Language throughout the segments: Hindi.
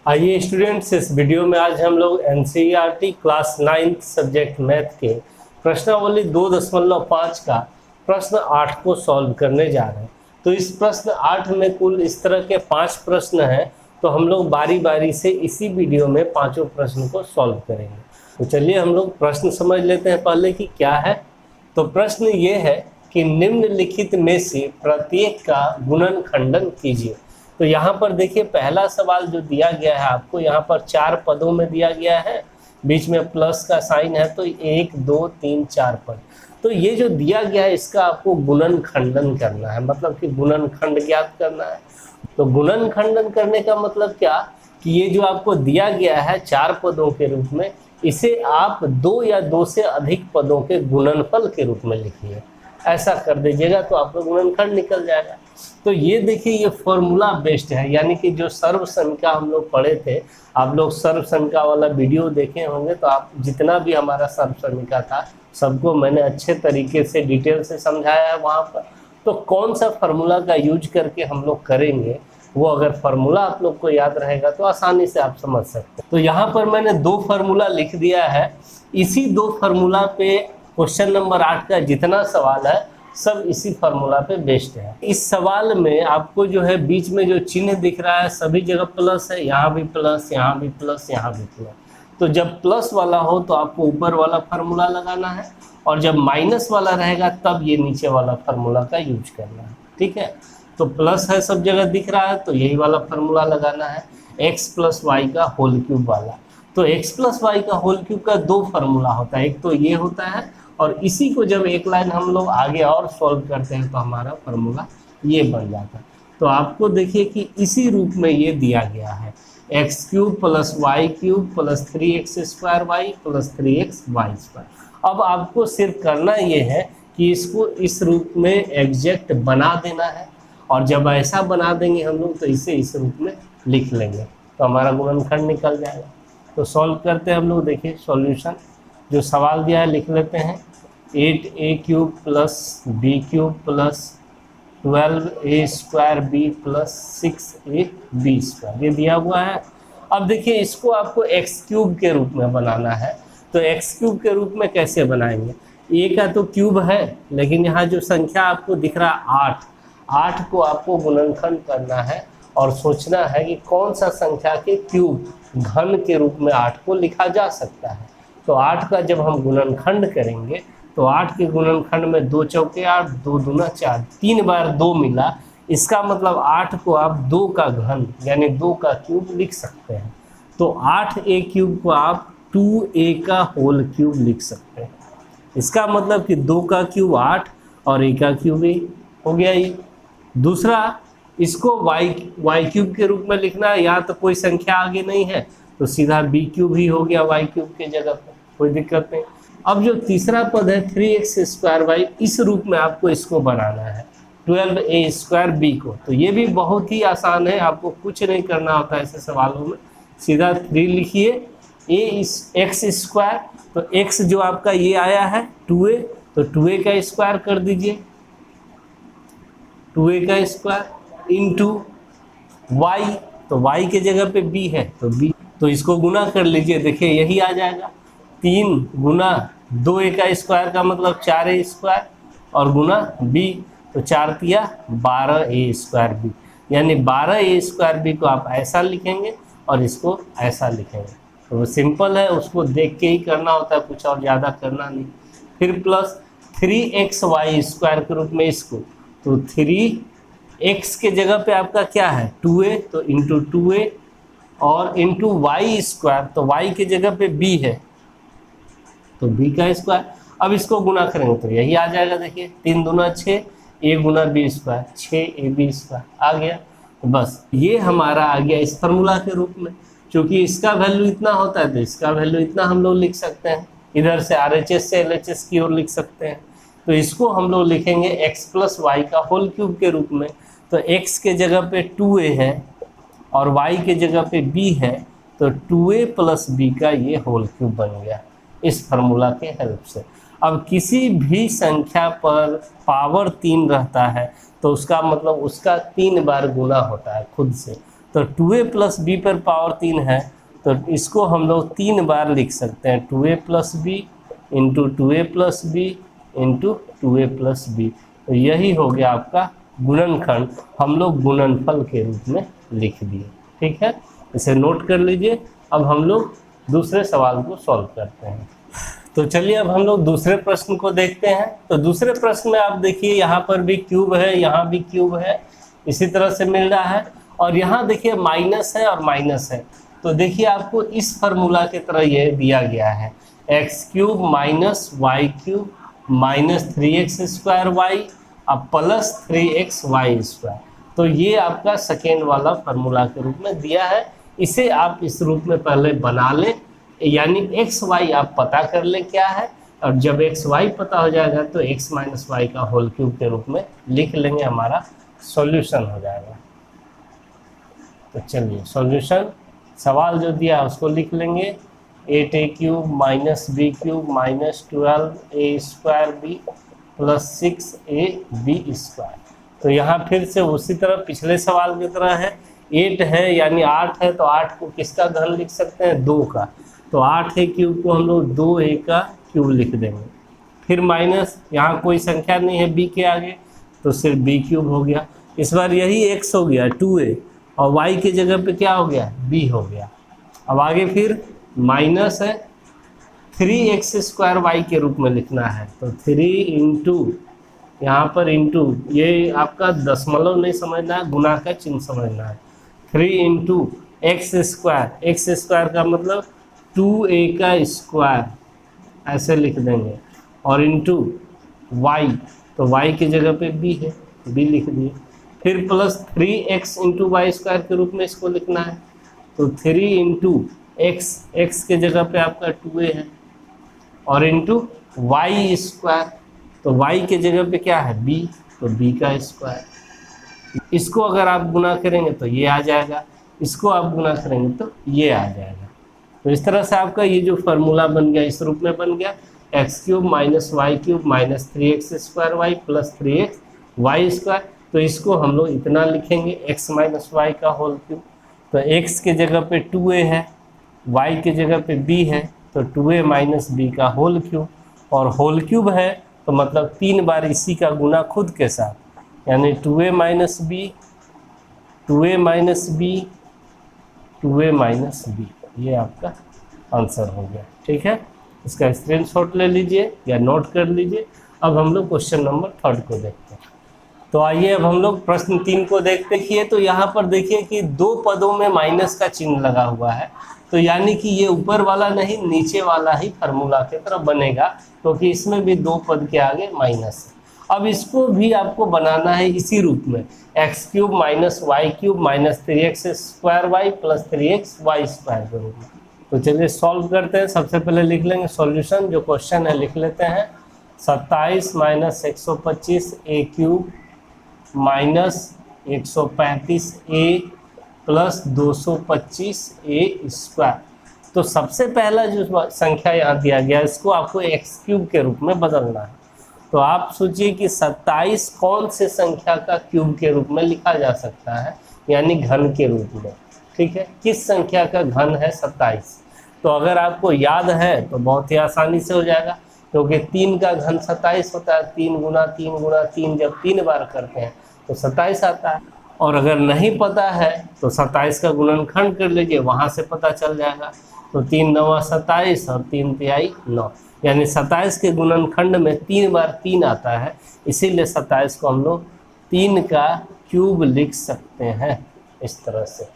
आइए स्टूडेंट्स, इस वीडियो में आज हम लोग एनसीईआरटी क्लास 9 सब्जेक्ट मैथ के प्रश्नावली 2.5 का प्रश्न 8 को सॉल्व करने जा रहे हैं। तो इस प्रश्न 8 में कुल इस तरह के 5 प्रश्न हैं, तो हम लोग बारी बारी से इसी वीडियो में पांचों प्रश्न को सॉल्व करेंगे। तो चलिए हम लोग प्रश्न समझ लेते हैं पहले कि क्या है। तो प्रश्न ये है कि निम्नलिखित में से प्रत्येक का गुणन खंडन कीजिए। तो यहाँ पर देखिए, पहला सवाल जो दिया गया है आपको, यहाँ पर 4 पदों में दिया गया है, बीच में प्लस का साइन है, तो 1 2 3 4 पद। तो ये जो दिया गया है इसका आपको गुणन खंडन करना है, मतलब कि गुणनखंड ज्ञात करना है। तो गुणन खंडन करने का मतलब क्या कि ये जो आपको दिया गया है 4 पदों के रूप में, इसे आप 2 या 2 से अधिक पदों के गुणनफल के रूप में लिखिए। ऐसा कर दीजिएगा तो आपका गुणनखंड निकल जाएगा। तो ये देखिए, ये फॉर्मूला बेस्ड है, यानी कि जो सर्व संख्या हम लोग पढ़े थे, आप लोग सर्व संख्या वाला वीडियो देखे होंगे, तो आप जितना भी हमारा सर्व संख्या था सबको मैंने अच्छे तरीके से डिटेल से समझाया है वहाँ पर। तो कौन सा फार्मूला का यूज करके हम लोग करेंगे, वो अगर फार्मूला आप लोग को याद रहेगा तो आसानी से आप समझ सकते हैं। तो यहाँ पर मैंने 2 फार्मूला लिख दिया है। इसी 2 फार्मूला पे क्वेश्चन नंबर 8 का जितना सवाल है सब इसी फार्मूला पे बेस्ड है। इस सवाल में आपको जो है बीच में जो चिन्ह दिख रहा है सभी जगह प्लस है, यहाँ भी प्लस, यहाँ भी प्लस, यहाँ भी प्लस। तो जब प्लस वाला हो तो आपको ऊपर वाला फार्मूला लगाना है, और जब माइनस वाला रहेगा तब ये नीचे वाला फार्मूला का यूज करना है। ठीक है, तो प्लस है सब जगह दिख रहा है तो यही वाला फार्मूला लगाना है, x + y का होल क्यूब वाला। तो x + y का होल क्यूब का 2 फार्मूला होता है, एक तो ये होता है, और इसी को जब एक लाइन हम लोग आगे और सॉल्व करते हैं तो हमारा फार्मूला ये बन जाता है। तो आपको देखिए कि इसी रूप में ये दिया गया है, x³ + y³ + 3x² + 3xy²। अब आपको सिर्फ करना ये है कि इसको इस रूप में एग्जैक्ट बना देना है, और जब ऐसा बना देंगे हम लोग तो इसे इस रूप में लिख लेंगे तो हमारा गुणनखंड निकल जाएगा। तो सॉल्व करते हैं हम लोग। देखिए सॉल्यूशन, जो सवाल दिया है लिख लेते हैं। 8a³ + b³ + 12a² b + 6ab², ये दिया हुआ है। अब देखिए इसको आपको x³ के रूप में बनाना है। तो x³ के रूप में कैसे बनाएंगे, a का तो क्यूब है, लेकिन यहाँ जो संख्या आपको दिख रहा है 8 को आपको गुणनखंड करना है और सोचना है कि कौन सा संख्या के क्यूब घन के रूप में 8 को लिखा जा सकता है। तो 8 का जब हम गुणनखंड करेंगे तो 8 के गुणनखंड में 2 चौके 8, 2 दूना 4, 3 बार 2 मिला, इसका मतलब 8 को आप 2 का घन यानी 2 का क्यूब लिख सकते हैं। तो 8a³ को आप 2a का होल क्यूब लिख सकते हैं। इसका मतलब कि 2 का क्यूब 8 और a का क्यूब ही हो गया। ये दूसरा, इसको y³ के रूप में लिखना है, यहाँ तो कोई संख्या आगे नहीं है तो सीधा b³ ही हो गया y³ के जगह पर, कोई दिक्कत नहीं। अब जो तीसरा पद है 3x²y, इस रूप में आपको इसको बनाना है 12a² b को। तो ये भी बहुत ही आसान है, आपको कुछ नहीं करना होता है ऐसे सवालों में, सीधा 3 लिखिए, x², तो x जो आपका ये आया है 2a, तो 2a का स्क्वायर कर दीजिए, 2a का स्क्वायर इंटू y, तो y के जगह पे b है तो b, तो इसको गुना कर लीजिए। देखिए यही आ जाएगा, 3 गुना 2a का स्क्वायर का मतलब 4a² और गुना b, तो 4 तिया 12a² b, यानी 12a² b को आप ऐसा लिखेंगे और इसको ऐसा लिखेंगे। तो वो सिंपल है, उसको देख के ही करना होता है, कुछ और ज़्यादा करना नहीं। फिर प्लस 3xy² के रूप में इसको, तो 3x के जगह पे आपका क्या है 2a, तो इंटू 2a और इंटू y², तो y के जगह पे b है तो b का स्क्वायर। अब इसको गुना करेंगे तो यही आ जाएगा। देखिए 3 दूना 6, a गुना b², 6ab² आ गया। तो बस ये हमारा आ गया इस फार्मूला के रूप में। क्योंकि इसका वैल्यू इतना होता है तो इसका वैल्यू इतना हम लोग लिख सकते हैं, इधर से RHS से LHS की ओर लिख सकते हैं। तो इसको हम लोग लिखेंगे x + y का होल क्यूब के रूप में। तो x के जगह पे 2a है और y के जगह पे b है, तो 2a + b का ये होल क्यूब बन गया इस फार्मूला के हेल्प से। अब किसी भी संख्या पर पावर 3 रहता है तो उसका मतलब उसका 3 बार गुना होता है खुद से। तो 2a प्लस बी पर पावर 3 है, तो इसको हम लोग 3 बार लिख सकते हैं, 2a plus B into 2a plus B into 2a plus B. तो यही हो गया आपका गुणनखंड, हम लोग गुणनफल के रूप में लिख दिए। ठीक है, इसे नोट कर लीजिए। अब हम लोग दूसरे सवाल को सॉल्व करते हैं। तो चलिए अब हम लोग दूसरे प्रश्न को देखते हैं। तो दूसरे प्रश्न में आप देखिए यहाँ पर भी क्यूब है, यहाँ भी क्यूब है, इसी तरह से मिल रहा है। और यहाँ देखिए माइनस है और माइनस है। तो देखिए आपको इस फार्मूला की तरह ये दिया गया है, x cube minus y cube minus 3x square y अब प्लस 3x वाई स्क्वायर। तो ये आपका सेकेंड वाला फार्मूला के रूप में दिया है। इसे आप इस रूप में पहले बना लें, यानी एक्स वाई आप पता कर लें क्या है, और जब एक्स वाई पता हो जाएगा तो एक्स माइनस वाई का होल क्यूब के रूप में लिख लेंगे, हमारा सॉल्यूशन हो जाएगा। तो चलिए सॉल्यूशन, सवाल जो दिया है उसको लिख लेंगे, 8a cube minus B cube minus 12a square B plus 6ab square. तो यहाँ फिर से उसी तरह पिछले सवाल की तरह है, 8 है यानी 8 है, तो 8 को किसका घन लिख सकते हैं, 2 का। तो 8a क्यूब को हम लोग 2a का क्यूब लिख देंगे। फिर माइनस, यहाँ कोई संख्या नहीं है b के आगे, तो सिर्फ b क्यूब हो गया। इस बार यही x हो गया 2a, और y की जगह पे क्या हो गया, b हो गया। अब आगे फिर माइनस है, 3x स्क्वायर वाई के रूप में लिखना है। तो 3 इंटू, यहाँ पर इंटू, ये आपका दशमलव नहीं समझना है, गुना का चिन्ह समझना है। 3 इंटू एक्स स्क्वायर का मतलब 2a का स्क्वायर, ऐसे लिख देंगे, और इंटू y, तो y की जगह पे b है, b लिख दिए। फिर plus 3x into Y square के रूप में इसको लिखना है। तो 3 इंटू x के जगह पे आपका 2a है, और इंटू वाई स्क्वायर, तो y के जगह पे क्या है b, तो b का स्क्वायर। इसको अगर आप गुना करेंगे तो ये आ जाएगा, इसको आप गुना करेंगे तो ये आ जाएगा। तो इस तरह से आपका ये जो फार्मूला बन गया इस रूप में बन गया, x cube minus y cube minus 3x square y plus 3x y square. तो इसको हम लोग इतना लिखेंगे, x माइनस वाई का होल क्यूब। तो x के जगह पे 2a है, y के जगह पे b है, तो 2a माइनस b का होल क्यूब। और होल क्यूब है तो मतलब 3 बार इसी का गुना खुद के साथ, यानी 2a minus b 2a minus b 2a minus b, ये आपका आंसर हो गया। ठीक है, इसका स्क्रीनशॉट ले लीजिए या नोट कर लीजिए। अब हम लोग क्वेश्चन नंबर 3 को देखते हैं। तो आइए अब हम लोग प्रश्न 3 को देखते हैं। तो यहाँ पर देखिए कि 2 पदों में माइनस का चिन्ह लगा हुआ है, तो यानी कि ये ऊपर वाला नहीं नीचे वाला ही फार्मूला की तरह बनेगा, क्योंकि इसमें भी 2 पद के आगे माइनस है। अब इसको भी आपको बनाना है इसी रूप में, x cube minus y cube minus 3x square y plus 3x y square के रूप में। तो चलिए सॉल्व करते हैं। सबसे पहले लिख लेंगे सॉल्यूशन, जो क्वेश्चन है लिख लेते हैं, 27 minus 125 a cube minus 135 a plus 225 a square. तो सबसे पहला जो संख्या यहाँ दिया गया इसको आपको एक्स क्यूब के रूप में बदलना है। तो आप सोचिए कि 27 कौन से संख्या का क्यूब के रूप में लिखा जा सकता है, यानी घन के रूप में। ठीक है, किस संख्या का घन है 27। तो अगर आपको याद है तो बहुत ही आसानी से हो जाएगा, क्योंकि 3 का घन 27 होता है। 3 गुना 3 गुना 3 जब 3 बार करते हैं तो 27 आता है। और अगर नहीं पता है तो 27 का गुणनखंड कर लीजिए, वहाँ से पता चल जाएगा। तो 3 9 27 और 3 तिहाई 9, यानी 27 के गुणनखंड में 3 बार 3 आता है, इसीलिए 27 को हम लोग 3 का क्यूब लिख सकते हैं। इस तरह से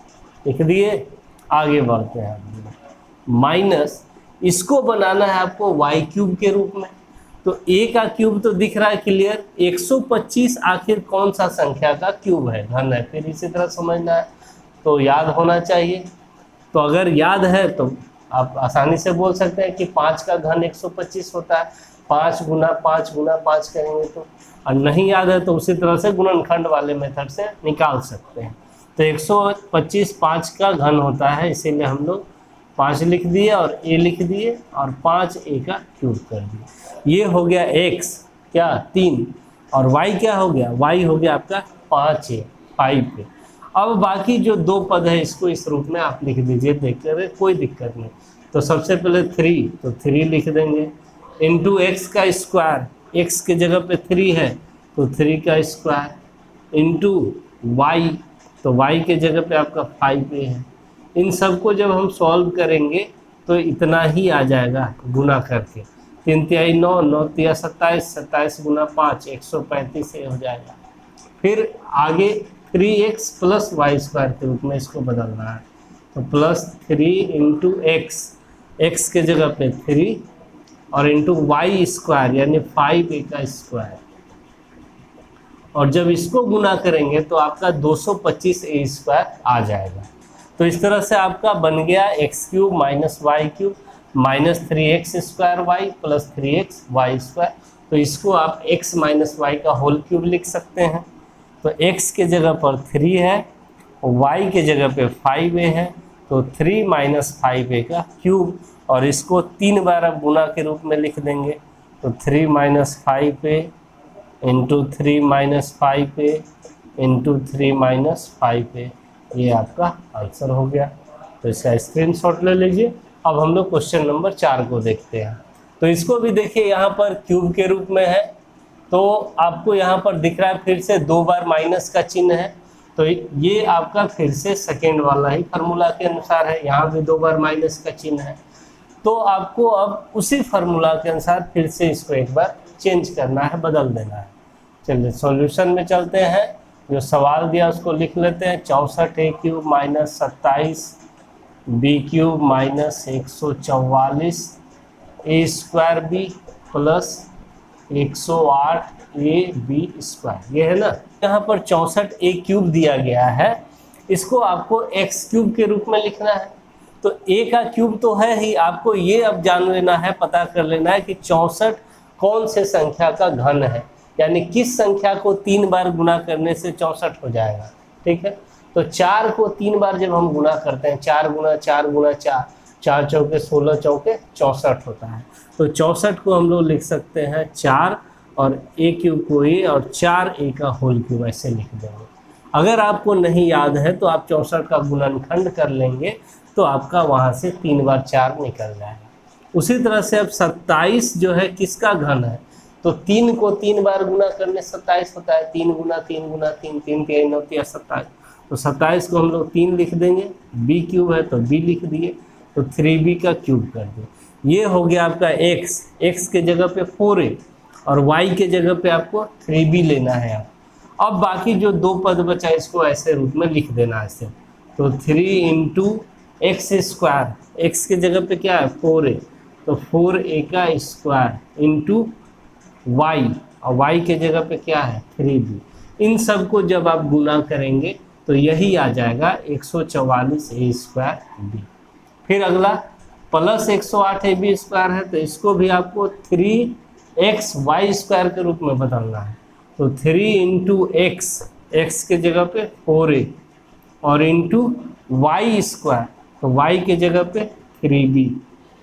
लिख दिए, आगे बढ़ते हैं। माइनस, इसको बनाना है आपको वाई क्यूब के रूप में। तो a का क्यूब तो दिख रहा है क्लियर, 125 आखिर कौन सा संख्या का क्यूब है, घन है, फिर इसी तरह समझना है, तो याद होना चाहिए। तो अगर याद है तो आप आसानी से बोल सकते हैं कि 5 का घन 125 होता है, 5 गुना 5 गुना 5 करेंगे तो। और नहीं याद है तो उसी तरह से गुणनखंड वाले मेथड से निकाल सकते हैं। तो 125 5 का घन होता है, इसीलिए हम लोग 5 लिख दिए और a लिख दिए और 5a का क्यूब कर दिए। ये हो गया x क्या 3, और y क्या हो गया, y हो गया आपका 5a 5 पे। अब बाकी जो दो पद है इसको इस रूप में आप लिख दीजिए, देख कर कोई दिक्कत नहीं। तो सबसे पहले 3, तो 3 लिख देंगे, इंटू एक्स का स्क्वायर, एक्स के जगह पे 3 है तो 3 का स्क्वायर, इंटू वाई, तो वाई के जगह पे आपका 5a है। इन सबको जब हम सॉल्व करेंगे तो इतना ही आ जाएगा गुना करके, 3 तिहाई 9, 9 तिया 27, 27 गुना 5 135 हो जाएगा। फिर आगे 3x प्लस वाई स्क्वायर के रूप में इसको बदलना है, तो प्लस 3 इंटू एक्स, एक्स के जगह पे 3 और इंटू वाई स्क्वायर यानी 5a का स्क्वायर, और जब इसको गुना करेंगे तो आपका 225a स्क्वायर आ जाएगा। तो इस तरह से आपका बन गया x cube minus y cube minus 3x square y plus 3x y square. तो इसको आप x माइनस वाई का होल क्यूब लिख सकते हैं। तो x के जगह पर 3 है, y के जगह पे 5a है, तो 3 माइनस 5a का क्यूब, और इसको 3 बार आप गुना के रूप में लिख देंगे। तो 3 minus 5a into 3 minus 5a into 3 minus 5a, ये आपका आंसर हो गया। तो इसका स्क्रीनशॉट ले लीजिए। अब हम लोग क्वेश्चन नंबर 4 को देखते हैं। तो इसको भी देखिए, यहाँ पर क्यूब के रूप में है, तो आपको यहाँ पर दिख रहा है फिर से 2 बार माइनस का चिन्ह है, तो ये आपका फिर से सेकेंड वाला ही फार्मूला के अनुसार है। यहाँ भी 2 बार माइनस का चिन्ह है, तो आपको अब उसी फार्मूला के अनुसार फिर से इसको एक बार चेंज करना है, बदल देना है। चलिए सॉल्यूशन में चलते हैं। जो सवाल दिया उसको लिख लेते हैं, 64a cube minus 27b cube minus 144 a square B plus 108ab square, ये है ना। यहाँ पर 64a क्यूब दिया गया है, इसको आपको x क्यूब के रूप में लिखना है। तो a का क्यूब तो है ही, आपको ये अब जान लेना है, पता कर लेना है कि 64 कौन से संख्या का घन है, यानी किस संख्या को 3 बार गुना करने से 64 हो जाएगा। ठीक है, तो 4 को 3 बार जब हम गुना करते हैं, 4 गुना 4 गुना 4, 4 चौके 16 चौके 64 होता है। तो 64 को हम लोग लिख सकते हैं 4 और a क्यूब को a और 4a का होल क्यूब, ऐसे लिख देंगे। अगर आपको नहीं याद है तो आप 64 का गुणनखंड कर लेंगे, तो आपका वहाँ से 3 बार 4 निकल जाएगा। उसी तरह से अब 27 जो है किसका घन है, तो 3 को 3 बार गुना करने 27 होता है, 3 गुना 3 गुना 3, 3 के 9 27। तो 27 को हम लोग 3 लिख देंगे, b क्यूब है तो b लिख दिए, तो 3b का क्यूब कर दिए। ये हो गया आपका x, x के जगह पे 4a और y के जगह पे आपको 3b लेना है। अब बाकी जो दो पद बचा इसको ऐसे रूप में लिख देना ऐसे, तो 3 इंटू एक्स स्क्वायर, एक्स के जगह पे क्या है 4a, तो 4a का स्क्वायर इंटू y, और y के जगह पे क्या है 3b। इन सब को जब आप गुना करेंगे तो यही आ जाएगा 144a स्क्वायर b। फिर अगला प्लस 108ab स्क्वायर है, तो इसको भी आपको 3xy स्क्वायर के रूप में बदलना है। तो 3 इंटू एक्स, एक्स के जगह पे 4a और इंटू वाई स्क्वायर, तो y के जगह पे 3b,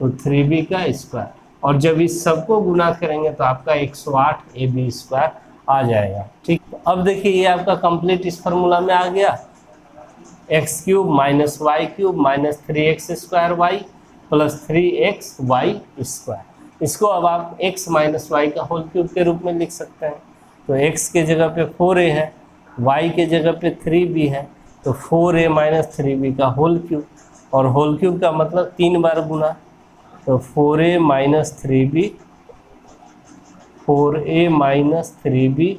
तो 3b का स्क्वायर, और जब इस सबको गुना करेंगे तो आपका 108ab स्क्वायर आ जाएगा। ठीक, अब देखिए ये आपका कंप्लीट इस फार्मूला में आ गया, x cube minus y cube minus 3x square y plus 3x y square. इसको अब आप x माइनस वाई का होल क्यूब के रूप में लिख सकते हैं। तो x के जगह पे 4a है, y के जगह पे 3b है, तो 4a माइनस 3b का होल क्यूब, और होल क्यूब का मतलब 3 बार गुना, तो 4a minus 3b, 4a minus 3b,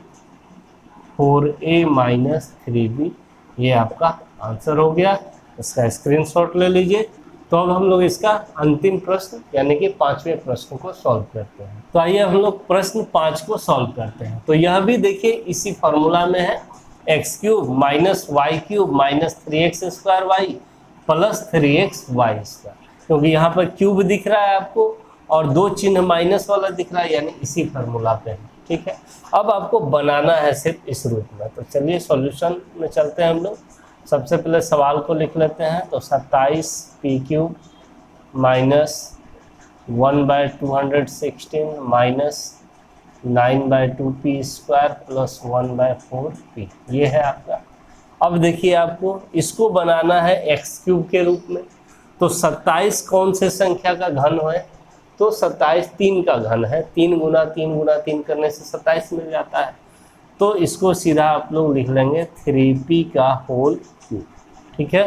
4a minus 3b, ये आपका आंसर हो गया। इसका स्क्रीनशॉट ले लीजिए। तो अब हम लोग इसका अंतिम प्रश्न यानी कि 5वें प्रश्न को सॉल्व करते हैं। तो आइए हम लोग प्रश्न 5 को सॉल्व करते हैं। तो यह भी देखिए इसी फॉर्मूला में है, x cube minus y cube minus 3x square y plus 3x y square, क्योंकि यहाँ पर क्यूब दिख रहा है आपको और 2 चिन्ह माइनस वाला दिख रहा है, यानी इसी फार्मूला पे है। ठीक है, अब आपको बनाना है सिर्फ इस रूप में। तो चलिए सॉल्यूशन में चलते हैं हम लोग। सबसे पहले सवाल को लिख लेते हैं। तो 27p cube minus 1/216 minus 9/2p square plus 1/4p, ये है आपका। अब देखिए आपको इसको बनाना है एक्स क्यूब के रूप में, तो 27 कौन से संख्या का घन है, तो 27 3 का घन है, 3 गुना 3 गुना 3 करने से 27 मिल जाता है। तो इसको सीधा आप लोग लिख लेंगे 3p का होल क्यूब, ठीक है।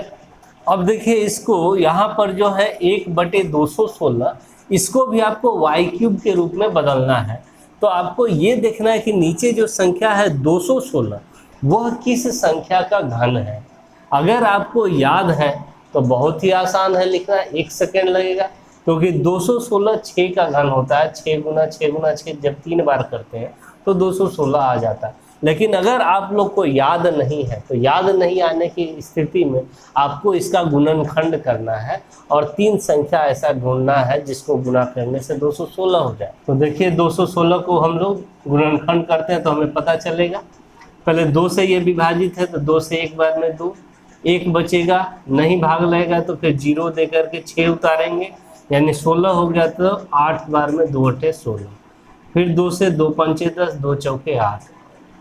अब देखिए इसको यहाँ पर जो है 1/216, इसको भी आपको y क्यूब के रूप में बदलना है। तो आपको ये देखना है कि नीचे जो संख्या है 216 वह किस संख्या का घन है। अगर आपको याद है तो बहुत ही आसान है लिखना, 1 सेकेंड लगेगा, क्योंकि 216 6 का घन होता है। 6 गुना 6 गुना 6 जब 3 बार करते हैं तो 216 आ जाता है। लेकिन अगर आप लोग को याद नहीं है तो याद नहीं आने की स्थिति में आपको इसका गुणनखंड करना है और 3 संख्या ऐसा ढूंढना है जिसको गुना करने से 216 हो जाए। तो देखिए 216 को हम लोग गुणनखंड करते हैं तो हमें पता चलेगा। पहले 2 से ये विभाजित है तो 2 से एक बार में 2, 1 बचेगा, नहीं भाग लगेगा तो फिर 0 दे करके 6 उतारेंगे, यानी 16 हो गया। तो 8 बार में 2 × 16, फिर 2 से 2 × 5 = 10, 2 × 4 = 8,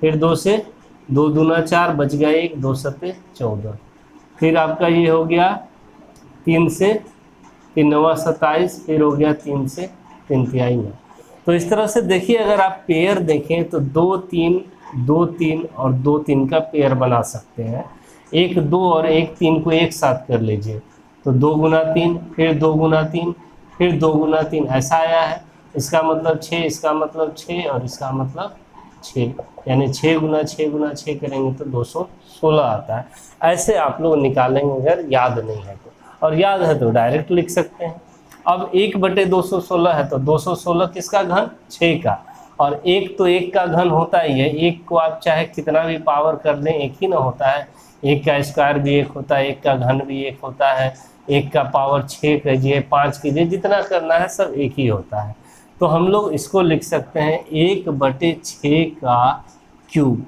फिर 2 से 2 दूना 4, बच गया 1, 2 × 7 = 14, फिर आपका ये हो गया 3 से 3 × 9 = 27, फिर हो गया 3 से 3 × 9। तो इस तरह से देखिए अगर आप पेयर देखें तो 2 3 2 3 और 2 3 का पेयर बना सकते हैं। 1 2 और 1 3 को एक साथ कर लीजिए तो 2 × 3, फिर 2 × 3, फिर 2 × 3, ऐसा आया है। इसका मतलब 6, इसका मतलब 6 और इसका मतलब 6, यानी 6 × 6 × 6 करेंगे तो 216 आता है। ऐसे आप लोग निकालेंगे अगर याद नहीं है तो, और याद है तो डायरेक्ट लिख सकते हैं। अब 1/216 है तो 216 किसका घन, 6 का, और 1 तो 1 का घन होता ही है। 1 को आप चाहे कितना भी पावर कर लें 1 ही ना होता है, 1 का स्क्वायर भी 1 होता है, 1 का घन भी 1 होता है, 1 का पावर 6 कीजिए, 5 कीजिए, जितना करना है सब 1 ही होता है। तो हम लोग इसको लिख सकते हैं 1/6 का क्यूब,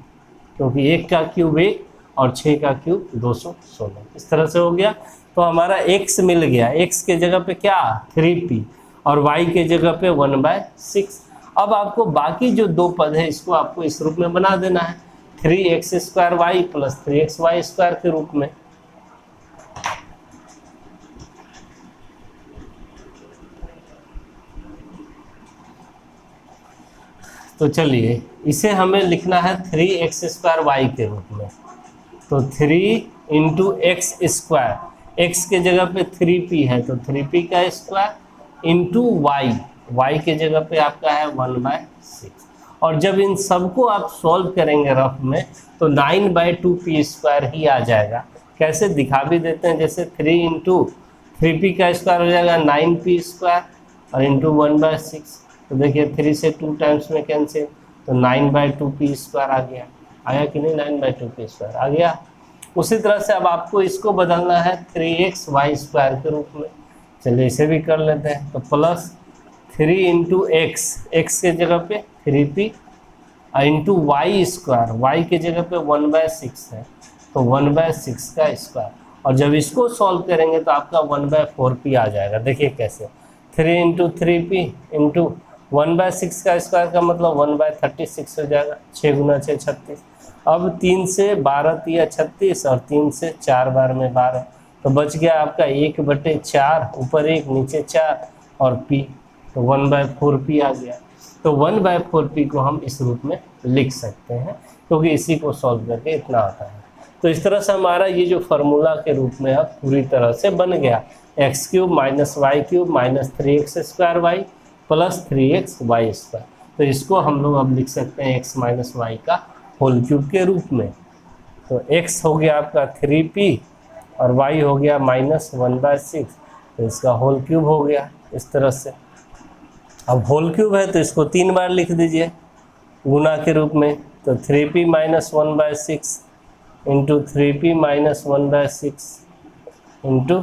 क्योंकि 1 का क्यूब 1 और 6 का क्यूब 216, इस तरह से हो गया। तो हमारा x मिल गया, x के जगह पे क्या 3p और y के जगह पे 1/6। अब आपको बाकी जो 2 पद है इसको आपको इस रूप में बना देना है, 3x² y + 3xy² के रूप में। तो चलिए इसे हमें लिखना है 3x² y के रूप में। तो 3 × x², x के जगह पे 3p है तो 3p का स्क्वायर इंटू y के जगह पे आपका है 1/6। और जब इन सबको आप सॉल्व करेंगे रफ में तो 9/2p² ही आ जाएगा। कैसे दिखा भी देते हैं, जैसे 3 × 3p का स्क्वायर हो जाएगा 9p² और इंटू 1/6। तो देखिए 3 से 2 टाइम्स में कैंसिल, तो 9/2p² आ गया। आया कि नहीं, 9/2p² आ गया। उसी तरह से अब आपको इसको बदलना है 3xy² के रूप में। चलिए इसे भी कर लेते हैं। तो प्लस 3 × x के जगह पे 3p इंटू y² के जगह पे 1/6 है तो 1/6 का स्क्वायर। और जब इसको सॉल्व करेंगे तो आपका 1/4p आ जाएगा। देखिए कैसे, 3 × 3p इंटू 1/6 का स्क्वायर का मतलब 1/36 हो जाएगा। 6 × 6 = 36। अब 3 से 12 × 36 और 3 से 4 बार में 12, तो बच गया आपका 1/4, ऊपर 1 नीचे 4 और p, तो 1/4p आ गया। तो 1/4p को हम इस रूप में लिख सकते हैं, क्योंकि इसी को सॉल्व करके इतना आता है। तो इस तरह से हमारा ये जो फार्मूला के रूप में अब पूरी तरह से बन गया, x³ - y³ - 3x² y + 3xy²। तो इसको हम लोग अब लिख सकते हैं x - y का होल क्यूब के रूप में। तो x हो गया आपका 3p और y हो गया -1/6, तो इसका होल क्यूब हो गया इस तरह से। अब होल क्यूब है तो इसको 3 बार लिख दीजिए गुना के रूप में। तो 3p - 1/6 into 3p - 1/6 into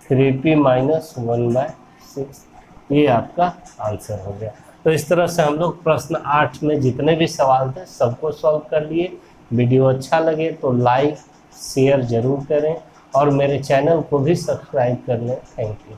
3p - 1/6, ये आपका आंसर हो गया। तो इस तरह से हम लोग प्रश्न 8 में जितने भी सवाल थे सबको सॉल्व कर लिए। वीडियो अच्छा लगे तो लाइक शेयर ज़रूर करें और मेरे चैनल को भी सब्सक्राइब कर लें। Thank you.